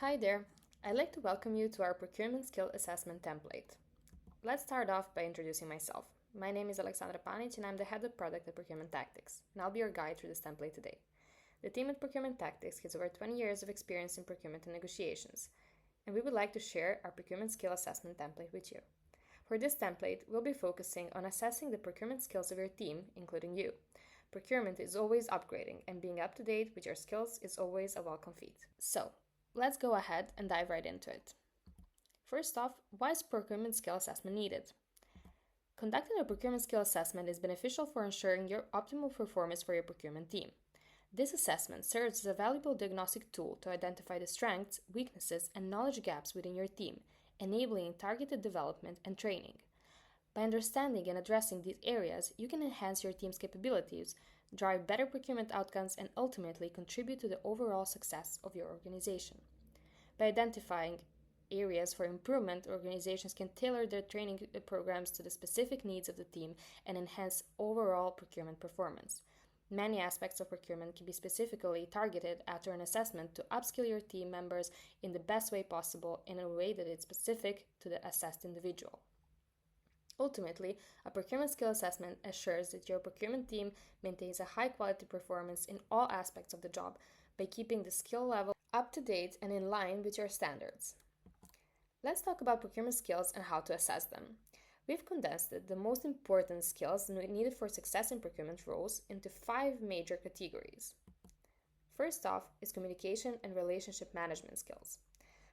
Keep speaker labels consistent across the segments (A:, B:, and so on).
A: Hi there! I'd like to welcome you to our Procurement Skill Assessment Template. Let's start off by introducing myself. My name is Aleksandra Panic and I'm the head of product at Procurement Tactics, and I'll be your guide through this template today. The team at Procurement Tactics has over 20 years of experience in procurement and negotiations, and we would like to share our Procurement Skill Assessment Template with you. For this template, we'll be focusing on assessing the procurement skills of your team, including you. Procurement is always upgrading, and being up to date with your skills is always a welcome feat. So, let's go ahead and dive right into it. First off, why is procurement skill assessment needed? Conducting a procurement skill assessment is beneficial for ensuring your optimal performance for your procurement team. This assessment serves as a valuable diagnostic tool to identify the strengths, weaknesses, and knowledge gaps within your team, enabling targeted development and training. By understanding and addressing these areas, you can enhance your team's capabilities, drive better procurement outcomes, and ultimately contribute to the overall success of your organization. By identifying areas for improvement, organizations can tailor their training programs to the specific needs of the team and enhance overall procurement performance. Many aspects of procurement can be specifically targeted after an assessment to upskill your team members in the best way possible in a way that is specific to the assessed individual. Ultimately, a procurement skill assessment assures that your procurement team maintains a high quality performance in all aspects of the job by keeping the skill level up to date and in line with your standards. Let's talk about procurement skills and how to assess them. We've condensed the most important skills needed for success in procurement roles into 5 major categories. First off is communication and relationship management skills.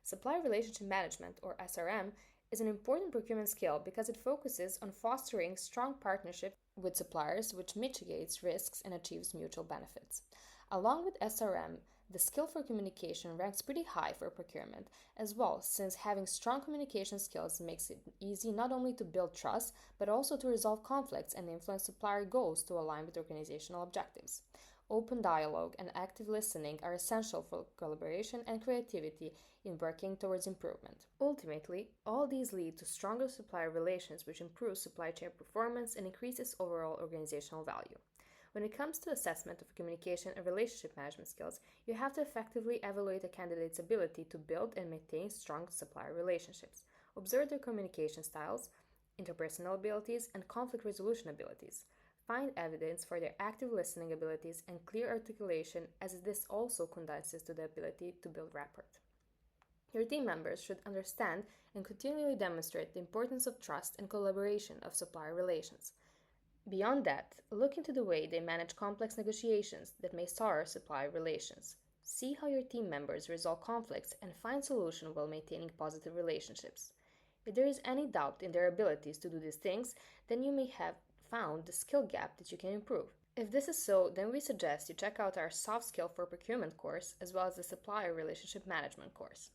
A: Supplier relationship management, or SRM, is an important procurement skill because it focuses on fostering strong partnerships with suppliers, which mitigates risks and achieves mutual benefits. Along with SRM, the skill for communication ranks pretty high for procurement as well, since having strong communication skills makes it easy not only to build trust, but also to resolve conflicts and influence supplier goals to align with organizational objectives. Open dialogue and active listening are essential for collaboration and creativity in working towards improvement. Ultimately, all these lead to stronger supplier relations, which improves supply chain performance and increases overall organizational value. When it comes to assessment of communication and relationship management skills, you have to effectively evaluate a candidate's ability to build and maintain strong supplier relationships. Observe their communication styles, interpersonal abilities, and conflict resolution abilities. Find evidence for their active listening abilities and clear articulation, as this also condenses to the ability to build rapport. Your team members should understand and continually demonstrate the importance of trust and collaboration of supplier relations. Beyond that, look into the way they manage complex negotiations that may sour supplier relations. See how your team members resolve conflicts and find solutions while maintaining positive relationships. If there is any doubt in their abilities to do these things, then you may have found the skill gap that you can improve. If this is so, then we suggest you check out our Soft Skill for Procurement course as well as the Supplier Relationship Management course.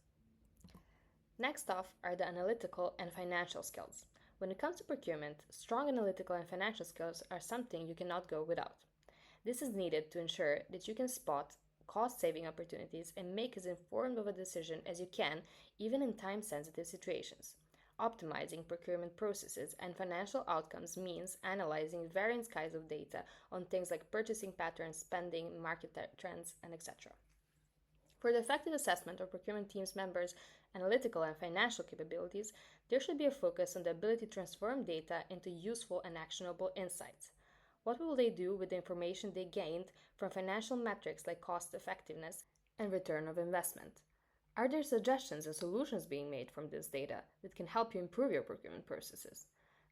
A: Next off are the analytical and financial skills. When it comes to procurement, strong analytical and financial skills are something you cannot go without. This is needed to ensure that you can spot cost-saving opportunities and make as informed of a decision as you can, even in time-sensitive situations. Optimizing procurement processes and financial outcomes means analyzing varying kinds of data on things like purchasing patterns, spending, market trends, and etc. For the effective assessment of procurement teams' members' analytical and financial capabilities, there should be a focus on the ability to transform data into useful and actionable insights. What will they do with the information they gained from financial metrics like cost effectiveness and return of investment? Are there suggestions and solutions being made from this data that can help you improve your procurement processes?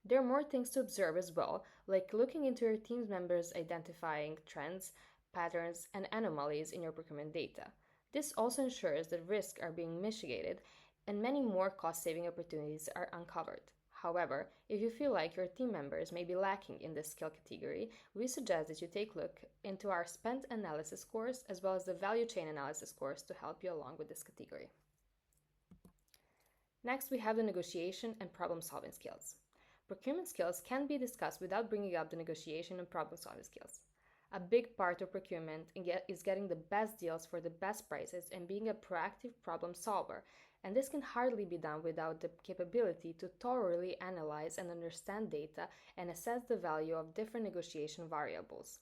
A: There are more things to observe as well, like looking into your team members identifying trends, patterns, and anomalies in your procurement data. This also ensures that risks are being mitigated and many more cost-saving opportunities are uncovered. However, if you feel like your team members may be lacking in this skill category, we suggest that you take a look into our spend analysis course as well as the value chain analysis course to help you along with this category. Next, we have the negotiation and problem-solving skills. Procurement skills can be discussed without bringing up the negotiation and problem-solving skills. A big part of procurement is getting the best deals for the best prices and being a proactive problem solver, and this can hardly be done without the capability to thoroughly analyze and understand data and assess the value of different negotiation variables.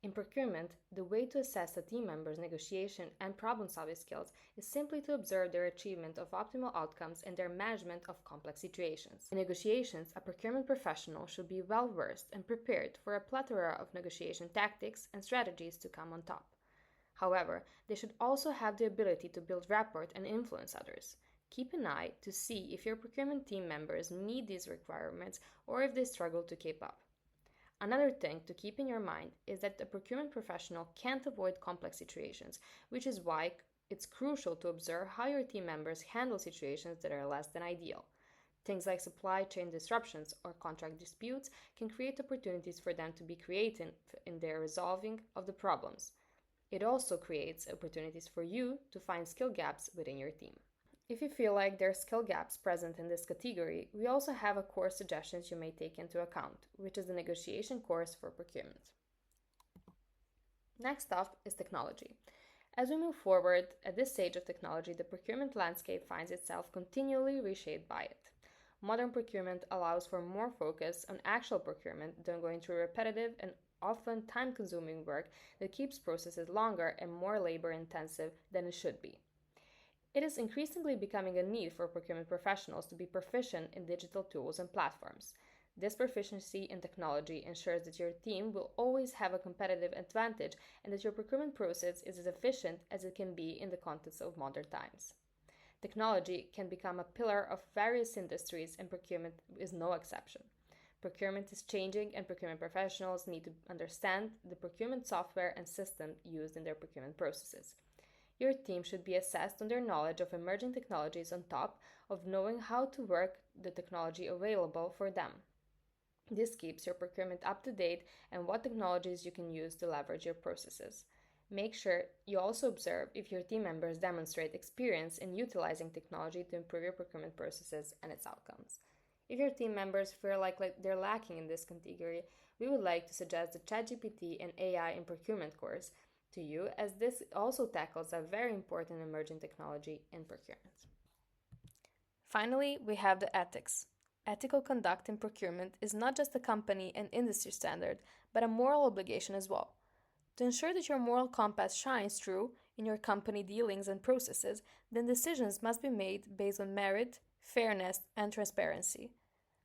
A: In procurement, the way to assess a team member's negotiation and problem-solving skills is simply to observe their achievement of optimal outcomes and their management of complex situations. In negotiations, a procurement professional should be well-versed and prepared for a plethora of negotiation tactics and strategies to come on top. However, they should also have the ability to build rapport and influence others. Keep an eye to see if your procurement team members meet these requirements or if they struggle to keep up. Another thing to keep in your mind is that the procurement professional can't avoid complex situations, which is why it's crucial to observe how your team members handle situations that are less than ideal. Things like supply chain disruptions or contract disputes can create opportunities for them to be creative in their resolving of the problems. It also creates opportunities for you to find skill gaps within your team. If you feel like there are skill gaps present in this category, we also have a course suggestions you may take into account, which is the negotiation course for procurement. Next up is technology. As we move forward, at this stage of technology, the procurement landscape finds itself continually reshaped by it. Modern procurement allows for more focus on actual procurement than going through repetitive and often time-consuming work that keeps processes longer and more labor-intensive than it should be. It is increasingly becoming a need for procurement professionals to be proficient in digital tools and platforms. This proficiency in technology ensures that your team will always have a competitive advantage and that your procurement process is as efficient as it can be in the context of modern times. Technology can become a pillar of various industries, and procurement is no exception. Procurement is changing, and procurement professionals need to understand the procurement software and system used in their procurement processes. Your team should be assessed on their knowledge of emerging technologies on top of knowing how to work the technology available for them. This keeps your procurement up to date and what technologies you can use to leverage your processes. Make sure you also observe if your team members demonstrate experience in utilizing technology to improve your procurement processes and its outcomes. If your team members feel like they're lacking in this category, we would like to suggest the ChatGPT and AI in Procurement course to you, as this also tackles a very important emerging technology in procurement. Finally, we have the ethics. Ethical conduct in procurement is not just a company and industry standard, but a moral obligation as well. To ensure that your moral compass shines through in your company dealings and processes, then decisions must be made based on merit, fairness, and transparency.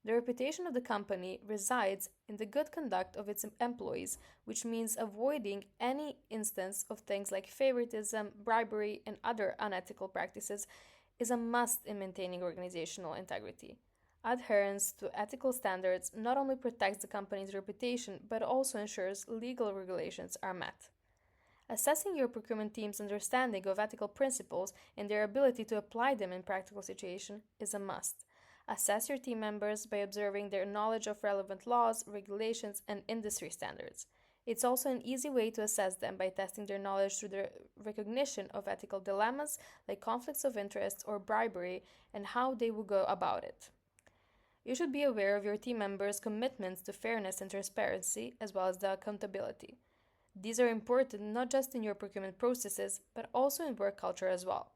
A: The reputation of the company resides in the good conduct of its employees, which means avoiding any instance of things like favoritism, bribery, and other unethical practices is a must in maintaining organizational integrity. Adherence to ethical standards not only protects the company's reputation, but also ensures legal regulations are met. Assessing your procurement team's understanding of ethical principles and their ability to apply them in practical situations is a must. Assess your team members by observing their knowledge of relevant laws, regulations, and industry standards. It's also an easy way to assess them by testing their knowledge through the recognition of ethical dilemmas like conflicts of interest or bribery and how they will go about it. You should be aware of your team members' commitments to fairness and transparency, as well as the accountability. These are important not just in your procurement processes, but also in work culture as well.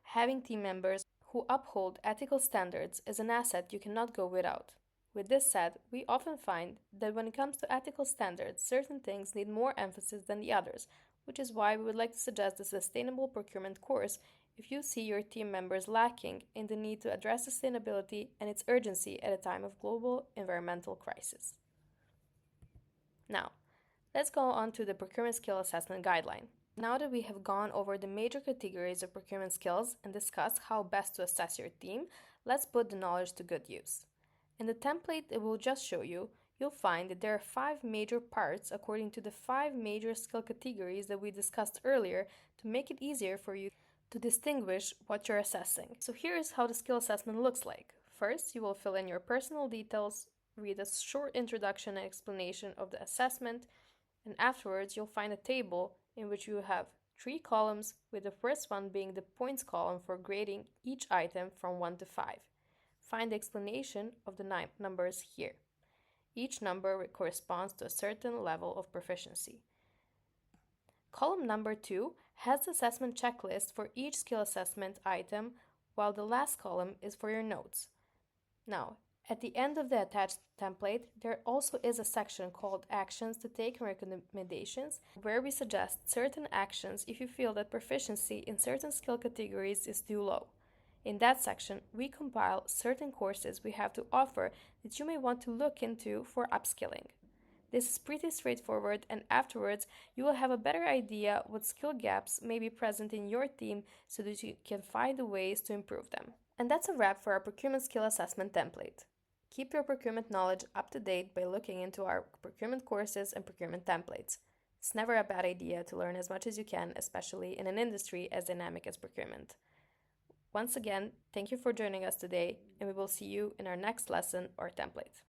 A: Having team members who uphold ethical standards is an asset you cannot go without. With this said, we often find that when it comes to ethical standards, certain things need more emphasis than the others, which is why we would like to suggest the Sustainable Procurement course if you see your team members lacking in the need to address sustainability and its urgency at a time of global environmental crisis. Now, let's go on to the Procurement Skill Assessment Guideline. Now that we have gone over the major categories of procurement skills and discussed how best to assess your team, let's put the knowledge to good use. In the template it will just show you, you'll find that there are 5 major parts according to the 5 major skill categories that we discussed earlier to make it easier for you to distinguish what you're assessing. So here's how the skill assessment looks like. First, you will fill in your personal details, read a short introduction and explanation of the assessment, and afterwards you'll find a table in which you have 3 columns, with the first one being the points column for grading each item from 1 to 5. Find the explanation of the numbers here. Each number corresponds to a certain level of proficiency. Column number 2 has the assessment checklist for each skill assessment item, while the last column is for your notes. Now, At the end of the attached template, there also is a section called Actions to Take and Recommendations, where we suggest certain actions if you feel that proficiency in certain skill categories is too low. In that section, we compile certain courses we have to offer that you may want to look into for upskilling. This is pretty straightforward, and afterwards, you will have a better idea what skill gaps may be present in your team so that you can find the ways to improve them. And that's a wrap for our Procurement Skill Assessment Template. Keep your procurement knowledge up to date by looking into our procurement courses and procurement templates. It's never a bad idea to learn as much as you can, especially in an industry as dynamic as procurement. Once again, thank you for joining us today, and we will see you in our next lesson or template.